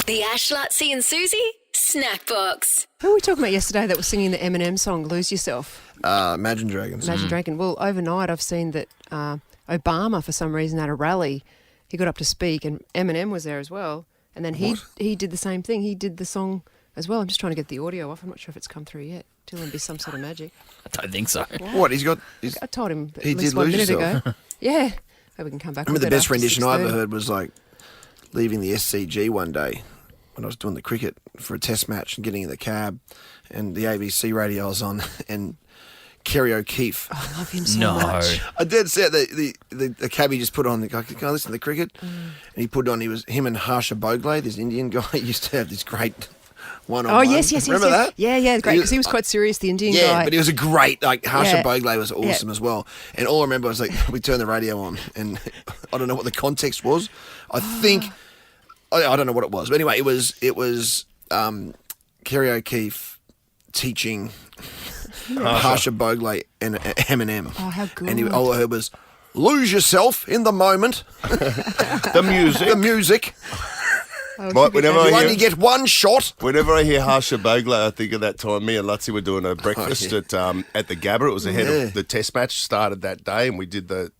The Ash, Lutzi and Susie Snackbox. Who were we talking about yesterday that was singing the Eminem song, Lose Yourself? Imagine Dragons. Imagine Dragon. Well, overnight I've seen that Obama, for some reason, at a rally, he got up to speak and Eminem was there as well. And then he did the same thing. He did the song as well. I'm just trying to get the audio off. I'm not sure if it's come through yet. It'll be some sort of magic. I don't think so. What? He's got... I told him at He least did 1 lose minute yourself. ago. Yeah. Maybe we can come back. I remember with the it best after rendition I ever 6:30. heard was like leaving the SCG one day when I was doing the cricket for a test match and getting in the cab and the ABC radio was on and Kerry O'Keefe. Oh, I love him so much. I did say the cabbie just put on the guy, can I listen to the cricket? And he put on, him and Harsha Bogle, this Indian guy, used to have this great one-on-one. Oh, yes. Remember that? Yeah, great, because he was quite serious, the Indian guy. Yeah, but he was a great, Harsha Yeah. Bogle was awesome as well. And all I remember was we turned the radio on and I don't know what the context was. I think, I don't know what it was. But anyway, it was Kerry O'Keefe teaching Harsha Bogle and Eminem. Oh, how good. And all I heard was, lose yourself in the moment. The music. The music. Whenever You I only hear, get one shot. whenever I hear Harsha Bogle, I think of that time me and Lutzi were doing a breakfast at the Gabba. It was ahead of the test match started that day, and we did the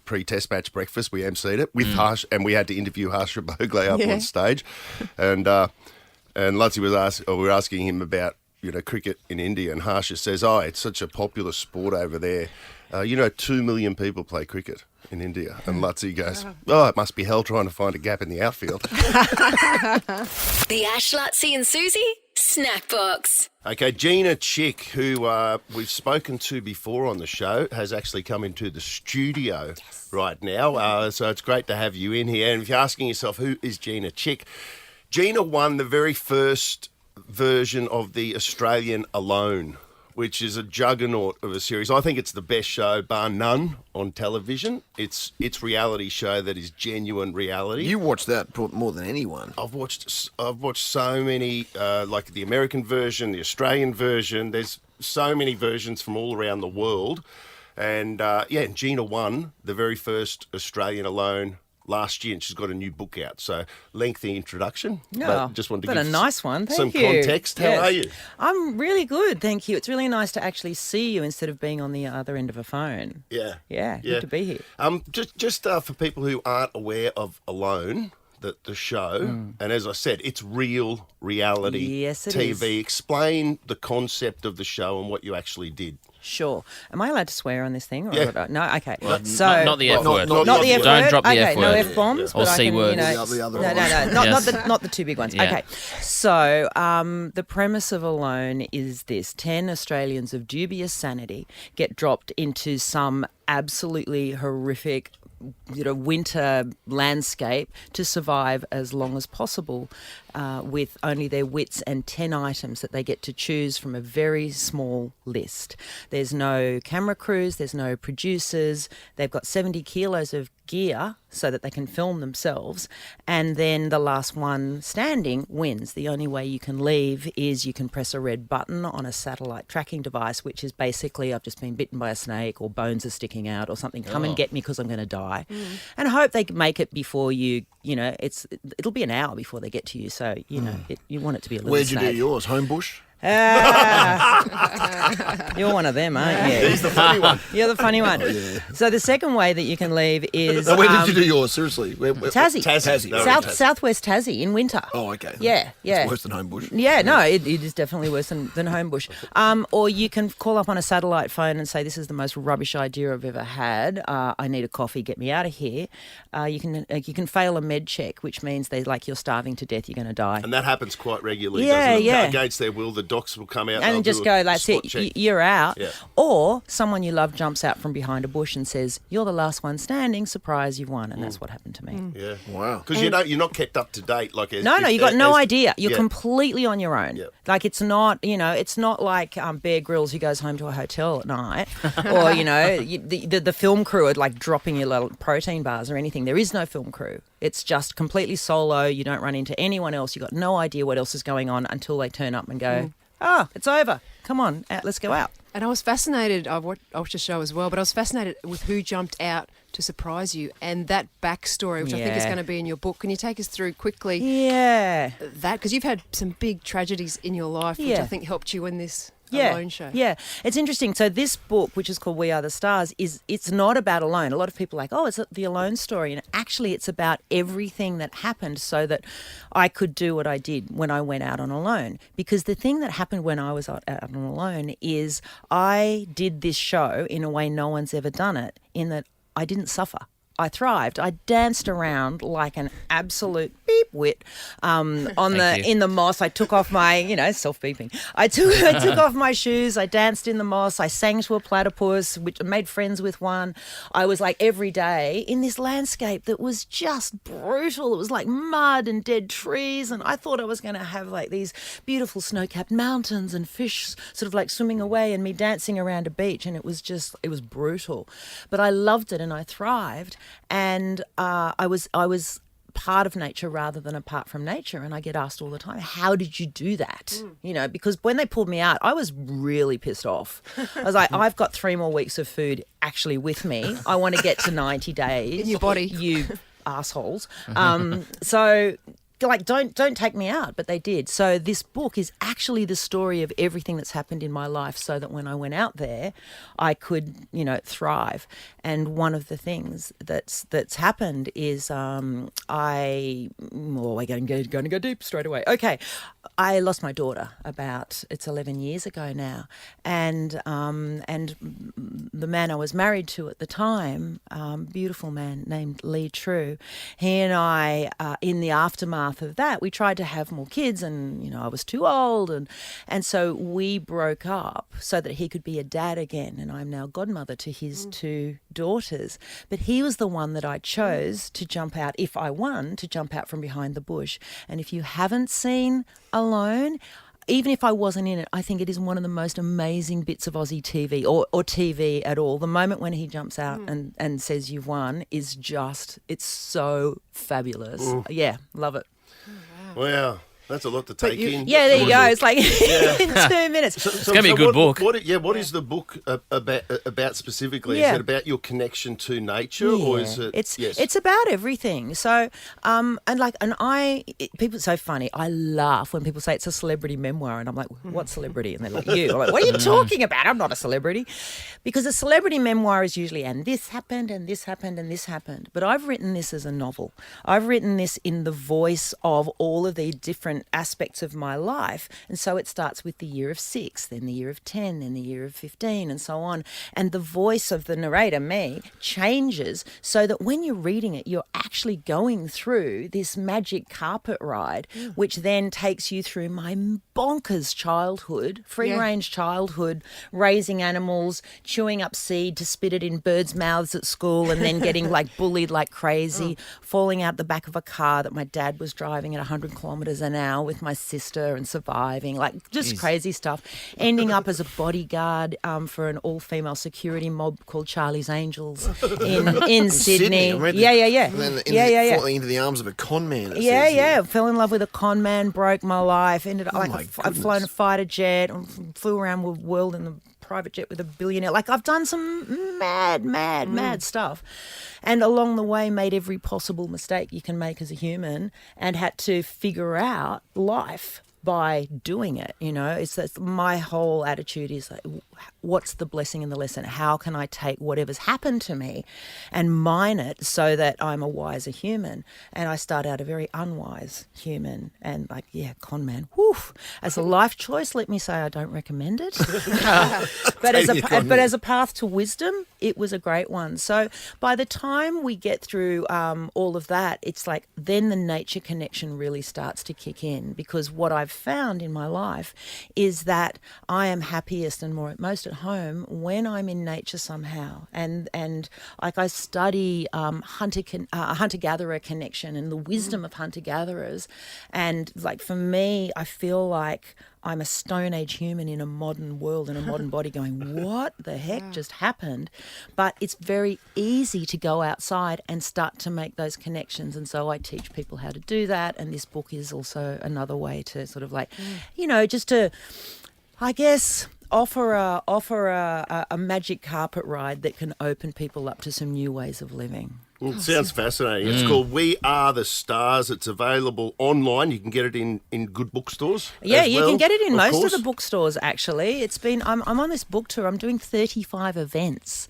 pre-test match breakfast. We emceed it with Harsh, and we had to interview Harsha Bogle up on stage, and Lutzi we were asking him about cricket in India, and Harsha says, it's such a popular sport over there. 2 million people play cricket in India. And Lutzi goes, it must be hell trying to find a gap in the outfield. The Ash, Lutzi and Susie Snackbox. Okay, Gina Chick, who we've spoken to before on the show, has actually come into the studio right now. So it's great to have you in here. And if you're asking yourself, who is Gina Chick? Gina won the very first version of the Australian Alone, which is a juggernaut of a series. I think it's the best show, bar none, on television. It's reality show that is genuine reality. You watched that more than anyone. I've watched so many, like the American version, the Australian version. There's so many versions from all around the world. And Gina won the very first Australian Alone last year, and she's got a new book out. So, lengthy introduction. No, but just wanted to but give a nice one. Thank some you. context. How are you? I'm really good, thank you. It's really nice to actually see you instead of being on the other end of a phone. Yeah. Good to be here. Just for people who aren't aware of Alone, the show, and as I said, it's real reality Yes, it TV. is. Explain the concept of the show and what you actually did. Sure. Am I allowed to swear on this thing? Or Yeah. No? Okay. Not the F word. Not the F word? Don't drop the okay, F word. no F-bombs. Or but I C can, words. The other No, ones. not the two big ones. Yeah. Okay. So the premise of Alone is this. 10 Australians of dubious sanity get dropped into some absolutely horrific winter landscape to survive as long as possible with only their wits and 10 items that they get to choose from a very small list. There's no camera crews, there's no producers. They've got 70 kilos of gear so that they can film themselves, and then the last one standing wins. The only way you can leave is you can press a red button on a satellite tracking device, which is basically, I've just been bitten by a snake or bones are sticking out or something. Come and get me because I'm going to die. And I hope they make it before you, it'll be an hour before they get to you. So, you want it to be a little Where'd you do snake. yours? Homebush? You're one of them, aren't you? He's the funny one. You're the funny one. Yeah. So the second way that you can leave is Now, where did you do yours? Seriously? Tassie. Tassie. Southwest Tassie in winter. Oh, okay. Yeah. It's worse than Homebush. Yeah, no, it is definitely worse than Homebush. Or you can call up on a satellite phone and say, this is the most rubbish idea I've ever had. I need a coffee, get me out of here. You can fail a med check, which means you're starving to death, you're going to die. And that happens quite regularly, Yeah, doesn't it? yeah. Against their will, the docs will come out they'll and just do go, a that's spot it, check. you're out. Yeah. Or someone you love jumps out from behind a bush and says, you're the last one standing, surprise, you've won. And that's what happened to me. Yeah. Wow. Because you're not kept up to date. No, you got no idea. You're completely on your own. Yep. It's not, it's not like Bear Grylls who goes home to a hotel at night, or the film crew are dropping your little protein bars or anything. There is no film crew. It's just completely solo. You don't run into anyone else. You got no idea what else is going on until they turn up and go, it's over. Come on, let's go out. And I was fascinated. I watched the show as well, but I was fascinated with who jumped out to surprise you and that backstory, which I think is Yeah. going to be in your book. Can you take us through quickly Yeah. that? Because you've had some big tragedies in your life, which Yeah. I think helped you in this Yeah, Alone show. yeah, it's interesting. So this book, which is called We Are the Stars, it's not about Alone. A lot of people are like, oh, it's the Alone story, and actually, it's about everything that happened so that I could do what I did when I went out on Alone. Because the thing that happened when I was out on Alone is I did this show in a way no one's ever done it. In that I didn't suffer. I thrived. I danced around like an absolute beep wit in the moss. I took off my, self beeping. I took off my shoes. I danced in the moss. I sang to a platypus, which I made friends with one. I was like every day in this landscape that was just brutal. It was like mud and dead trees, and I thought I was going to have like these beautiful snow-capped mountains and fish sort of like swimming away and me dancing around a beach, and it was brutal. But I loved it and I thrived. And I was part of nature rather than apart from nature. And I get asked all the time, how did you do that? Because when they pulled me out, I was really pissed off. I was like, I've got 3 more weeks of food actually with me. I want to get to 90 days. In your body. You assholes. So... like, don't take me out, but they did. So this book is actually the story of everything that's happened in my life so that when I went out there, I could, thrive. And one of the things that's happened is we're going to go deep straight away. Okay, I lost my daughter it's 11 years ago now. And the man I was married to at the time, beautiful man named Lee True, he and I, in the aftermath of that, we tried to have more kids, and I was too old, and so we broke up so that he could be a dad again, and I'm now godmother to his 2 daughters. But he was the one that I chose to jump out, if I won, to jump out from behind the bush. And if you haven't seen Alone, even if I wasn't in it, I think it is one of the most amazing bits of Aussie TV or TV at all. The moment when he jumps out and says you've won is just, it's so fabulous. Yeah, love it. Wow. That's a lot to take in. Yeah, there you go. It's like in 2 minutes. It's going to be a good book. What is the book about specifically? Yeah. Is it about your connection to nature, or is it? It's about everything. So, people are so funny. I laugh when people say it's a celebrity memoir, and I'm like, what celebrity? And they're like, you. I'm like, what are you talking about? I'm not a celebrity, because a celebrity memoir is usually, and this happened, and this happened, and this happened. But I've written this as a novel. I've written this in the voice of all of the different aspects of my life. And so it starts with the year of 6, then the year of 10, then the year of 15, and so on. And the voice of the narrator, me, changes so that when you're reading it, you're actually going through this magic carpet ride, which then takes you through my bonkers childhood, free-range childhood, raising animals, chewing up seed to spit it in birds' mouths at school, and then getting like bullied like crazy, falling out the back of a car that my dad was driving at 100 kilometres an hour with my sister and surviving, like just crazy stuff. Ending up as a bodyguard for an all-female security mob called Charlie's Angels in Sydney. I read Yeah. And then falling into the arms of a con man. Fell in love with a con man, broke my life. Ended up I've flown a fighter jet, flew around the world in the private jet with a billionaire. Like, I've done some mad stuff, and along the way made every possible mistake you can make as a human, and had to figure out life by doing it. It's my whole attitude is like, what's the blessing in the lesson? How can I take whatever's happened to me and mine it so that I'm a wiser human? And I start out a very unwise human, and con man. Whew. As a life choice, let me say I don't recommend it. but as a path to wisdom, it was a great one. So by the time we get through all of that, it's like then the nature connection really starts to kick in, because what I've found in my life is that I am happiest and most at home when I'm in nature somehow, and like I study hunter-gatherer connection and the wisdom of hunter-gatherers, and like for me, I feel like I'm a Stone Age human in a modern world, in a modern body, going, what the heck just happened? But it's very easy to go outside and start to make those connections. And so I teach people how to do that. And this book is also another way to sort of like, just to, I guess, offer a magic carpet ride that can open people up to some new ways of living. It sounds fascinating. It's called We Are the Stars. It's available online. You can get it in good bookstores. Yeah, as you well, can get it in most course. of the bookstores, actually. It's been I'm on this book tour. I'm doing 35 events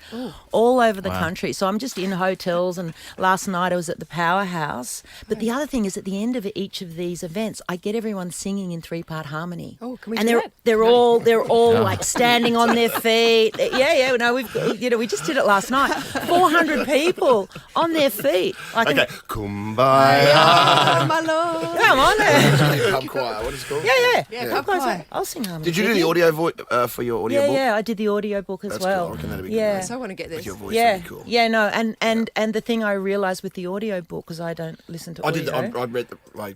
all over the country. So I'm just in hotels, and last night I was at the Powerhouse. But the other thing is, at the end of each of these events, I get everyone singing in 3-part harmony. Oh, can we and do they're that? all like standing on their feet. Yeah, no, we just did it last night. 400 people on their feet. Okay, Kumbaya. My lord. Come on there. Pub choir. What is it called? Yeah, Pub choir. I'll sing harmony. Did you do the audio for your audio book? Yeah, I did the audio book as That's well. cool. I reckon that'd be good. Yeah. mate. So I want to get this. With your voice, Yeah, that'd be cool. yeah, no, and the thing I realised with the audio book, because I don't listen to I audio. did. I read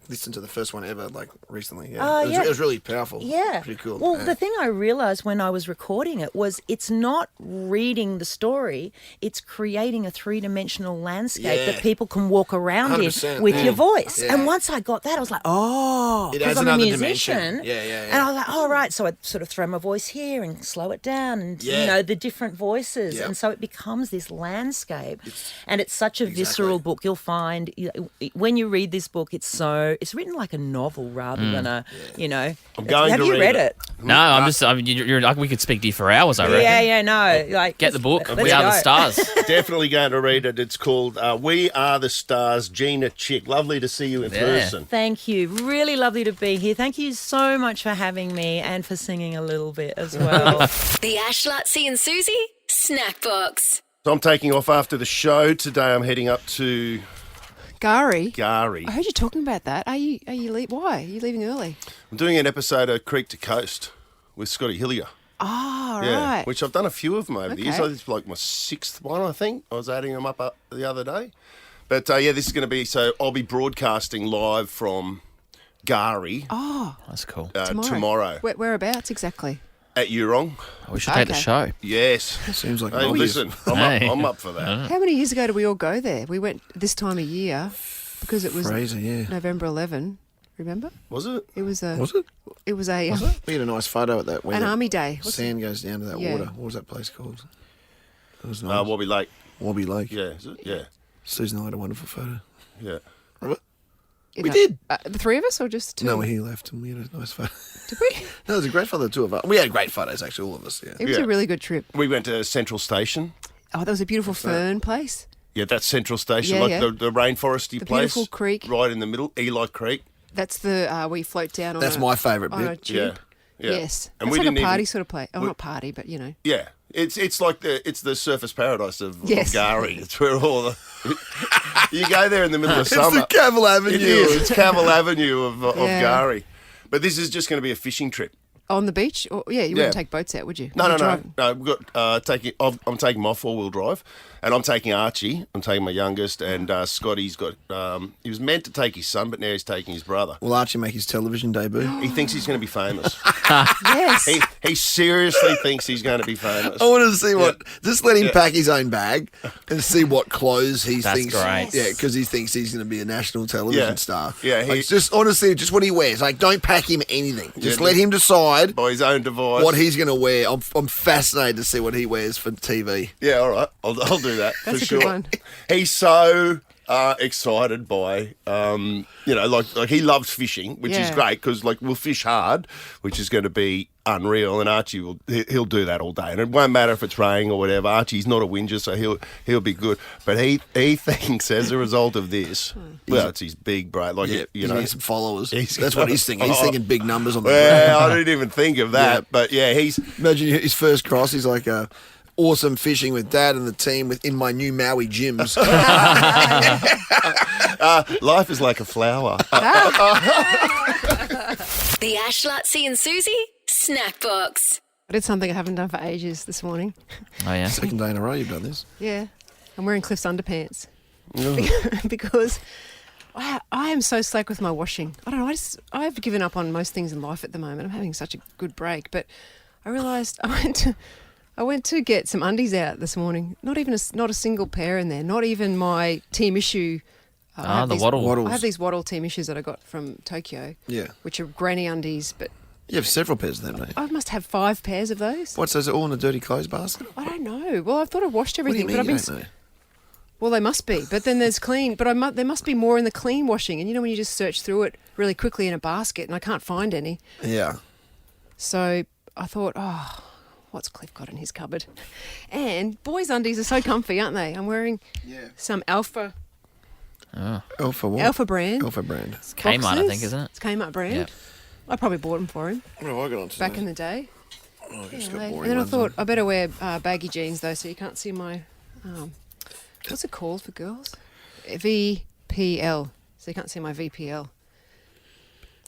listened to the first one ever recently. Yeah, Oh, it was really powerful. Yeah. Pretty cool. Well, yeah. the thing I realised when I was recording it was it's not reading the story, it's creating a three-dimensional landscape that people can walk around in 100%, with your voice. Yeah. And once I got that, I was like, oh, It because adds I'm a another musician. dimension. Yeah. And I was like, oh, right. So I'd sort of throw my voice here and slow it down and, the different voices. Yeah. And so it becomes this landscape. And it's such a visceral book. You'll find, when you read this book, it's written like a novel rather than a, I'm going have to you read read it. it? No, we could speak to you for hours, I reckon. Yeah, no. Like, Get the book. let's We Are the go. Stars. Definitely going to read it. It's called We Are the Stars. Gina Chick. Lovely to see you in person. Thank you. Really lovely to be here. Thank you so much for having me and for singing a little bit as well. The Ash, Lutzi and Susie Snackbox. So I'm taking off after the show. Today I'm heading up to Gary. Gary. I heard you talking about that. Why? Are you leaving early? I'm doing an episode of Creek to Coast with Scotty Hillier. Oh, Yeah, right. which I've done a few of them over the years. Okay. This is like my 6th one, I think. I was adding them up the other day. But this is going to be, so I'll be broadcasting live from Gary That's cool. tomorrow Whereabouts exactly? at Eurong. We should take the Okay. show. Yes. Seems like Hey, an listen, Hey. I'm up for that. How many years ago did we all go there? We went this time of year because it was Fraser, yeah. November 11. Remember? Was it? It was a. Was it? It was a. We had a nice photo at that. When An the army day. What's Sand goes down to that Yeah. water. What was that place called? It was nice. Wobby Lake. Wobby Lake. Yeah, is it? Yeah. Susan and I had a wonderful photo. Yeah. Remember? You We know, did. The three of us, or just two? No, he left and we had a nice photo. Did we? No, it was a great photo, the two of us. We had great photos, actually, all of us. Yeah. It was Yeah. a really good trip. We went to Central Station. Oh, that was a beautiful fern place. Yeah, that's Central Station, Yeah, like yeah. the rainforesty The place. beautiful creek. Right in the middle, Eli Creek. That's the where you float down on. That's my favourite on a bit. tube. Yeah. Yes, And that's we like didn't a party even- sort of place. Oh, not party, but you know. Yeah. It's like the surface paradise of Yes. Gary. It's where all the you go there in the middle of It's summer. the Cavill Avenue. It is. It's Cavill Avenue of Yeah. Gary. But this is just going to be a fishing trip. On the beach? Or, yeah, you Yeah. wouldn't take boats out, would you? No. You'd drive- We've got I'm taking my 4-wheel drive, and I'm taking Archie. I'm taking my youngest, and Scotty's got. He was meant to take his son, but now he's taking his brother. Will Archie make his television debut? He thinks he's going to be famous. Yes. he seriously thinks he's going to be famous. I want to see what. Just let him pack his own bag and see what clothes he That's thinks. great. Yeah, because he thinks he's going to be a national television Yeah. star. Yeah, like, just honestly, just what he wears. Like, don't pack him anything. Just let him decide By his own device. what he's going to wear. I'm fascinated to see what he wears for TV. Yeah, all right. I'll do that That's for a sure. good one. He's so excited by, like he loves fishing, which is Yeah. great because like we'll fish hard, which is going to be unreal. And Archie he'll do that all day, and it won't matter if it's raining or whatever. Archie's not a whinger, so he'll be good. But he thinks as a result of this, well, it's his big brain. Like Yeah, you he's know, getting some followers. He's- That's what he's thinking. He's Oh. thinking big numbers on the well, ground. I didn't even think of that. Yeah. But yeah, he's Imagine his first cross. He's like, awesome fishing with Dad and the team in my new Maui gyms. life is like a flower. The Ash, Lutzi and Susie Snackbox. I did something I haven't done for ages this morning. Oh, yeah. Second day in a row you've done this. Yeah. I'm wearing Cliff's underpants. Because I am so slack with my washing. I don't know. I've given up on most things in life at the moment. I'm having such a good break. But I realised I went to get some undies out this morning. Not a single pair in there. Not even my team issue. I have the these- waddle. Waddles. I have these Waddle team issues that I got from Tokyo. Yeah. Which are granny undies, but You have several pairs of them, don't you? I must have 5 pairs of those. What's those? All in a dirty clothes basket? I don't know. Well, I thought I washed What do you everything, mean but I've you been. don't know? Well, they must be, but then there's clean. But there must be more in the clean washing. And you know when you just search through it really quickly in a basket, and I can't find any. Yeah. So I thought, oh, what's Cliff got in his cupboard? And boys' undies are so comfy, aren't they? I'm wearing some Alpha Alpha what? Alpha brand. Alpha brand. It's Kmart, I boxers. think, isn't it? It's Kmart brand. Yep. I probably bought them for him What have I got on today? back in the day. Oh, I've just Yeah, got and boring then I ones thought on. I better wear baggy jeans though, so you can't see my what's it called for girls? VPL. So you can't see my VPL.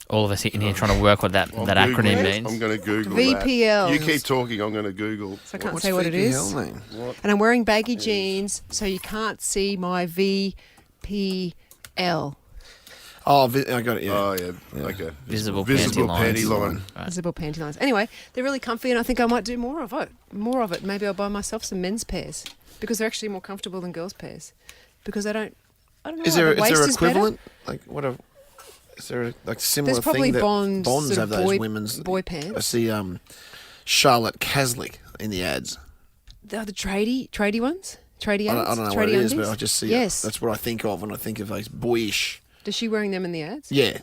All of us in here trying to work what that I'm acronym Googling it. means. I'm going to Google VPL. that. You keep talking, I'm going to Google. So I can't What's say what it is. VPL mean? And I'm wearing baggy jeans, so you can't see my VPL. Oh, I got it, yeah. Oh, yeah. Okay. Visible Visible panty panty lines. line. Right. Visible panty lines. Anyway, they're really comfy, and I think I might do more of it. More of it. Maybe I'll buy myself some men's pairs because they're actually more comfortable than girls' pairs. Because I don't know. Is why, there the waist is better. equivalent? Like what a is there a like similar There's probably thing that Bonds sort have of those boy- women's boy pants. I see Charlotte Caslick in the ads. The tradie ones. Tradie I ads. don't know tradie what it is, undies? but I just see Yes. it. That's what I think of when I think of those boyish. Is she wearing them in the ads? Yeah.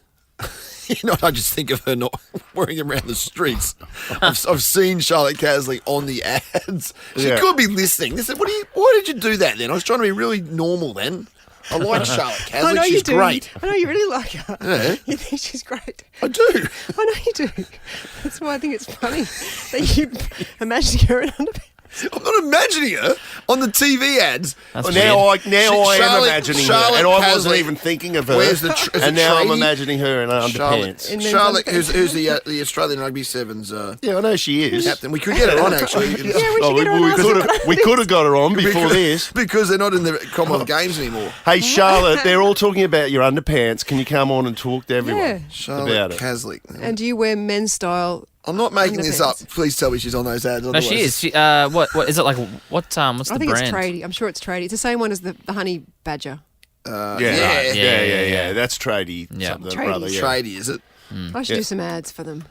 I just think of her not wearing them around the streets. I've seen Charlotte Caslick on the ads. She Yeah. could be listening. They said, why did you do that then? I was trying to be really normal then. I like Charlotte Caslick. I know She's you do. great. I know you really like her. Yeah. You think she's great. I do. I know you do. That's why I think it's funny that you imagine her in underpants. I'm not imagining her on the TV ads. That's Well, weird. now I am Charlotte- imagining Charlotte her, and I wasn't Caslick even thinking of her. wears the tr- is and it now I'm tradie? imagining her in underpants. In men's Charlotte, underpants. who's the Australian Rugby Sevens Yeah, I know she is. captain. We could get her on actually. Yeah, we should get her on. we could have got her on before this. Because they're not in the Commonwealth Games anymore. Hey, Charlotte, they're all talking about your underpants. Can you come on and talk to everyone Yeah. about Charlotte it? Caslick. And do you wear men's style? I'm not making this up. Underpants. Please tell me she's on those ads. No, otherwise- she is. She, what is it like? What's I the think brand? it's tradie. I'm sure it's tradie. It's the same one as the honey badger. Yeah, yeah. yeah. That's tradie. Yeah. Something Tradie. brother, yeah. Tradie, is it? I should do some ads for them.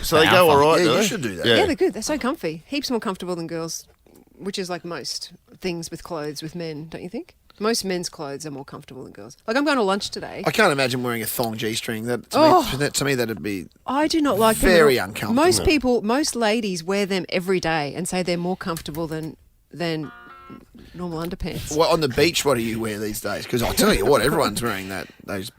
So they For go Alpha. all right, Yeah, do you they? should do that. Yeah, they're good. They're so comfy. Heaps more comfortable than girls, which is like most things with clothes with men, don't you think? Most men's clothes are more comfortable than girls. Like I'm going to lunch today. I can't imagine wearing a thong G-string. That to me that'd be I do not like them. very at all. uncomfortable. Most ladies wear them every day and say they're more comfortable than normal underpants. Well, on the beach, what do you wear these days? Because I'll tell you what, everyone's wearing those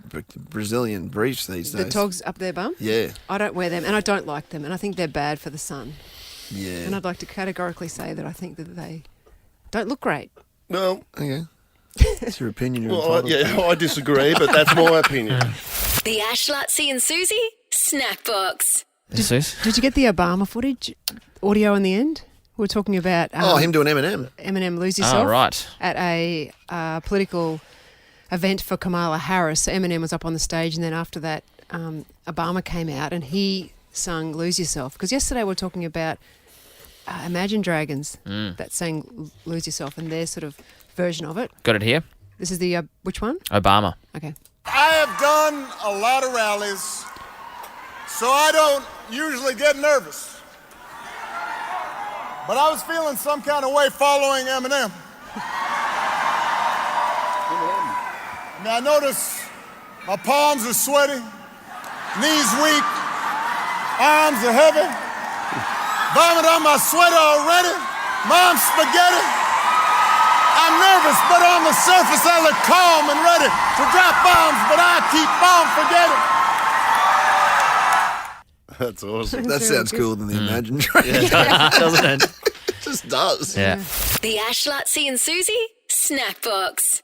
Brazilian briefs these days. The togs up their bum? Yeah, I don't wear them and I don't like them and I think they're bad for the sun. yeah. And I'd like to categorically say that I think that they don't look great. No, Okay. It's your opinion. You're well, entitled to. I disagree, but that's my opinion. The Ash, Latsy and Susie Snackbox. Did you get the Obama footage audio in the end? We were talking about Him doing Eminem. Eminem Lose Yourself Oh, right. at a political event for Kamala Harris. So Eminem was up on the stage, and then after that, Obama came out and he sung Lose Yourself. Because yesterday we were talking about Imagine Dragons that sang Lose Yourself and their sort of version of it. Got it here. This is the, which one? Obama. Okay. I have done a lot of rallies, so I don't usually get nervous. But I was feeling some kind of way following Eminem. I notice my palms are sweaty, knees weak, arms are heavy, vomit on my sweater already, mom's spaghetti. I'm nervous, but on the surface I look calm and ready to drop bombs, but I keep on forgetting. That's awesome. That sounds cooler than the Imagine Dragons. Doesn't it? It just does. Yeah. The Ash, Latsy and Susie Snackbox.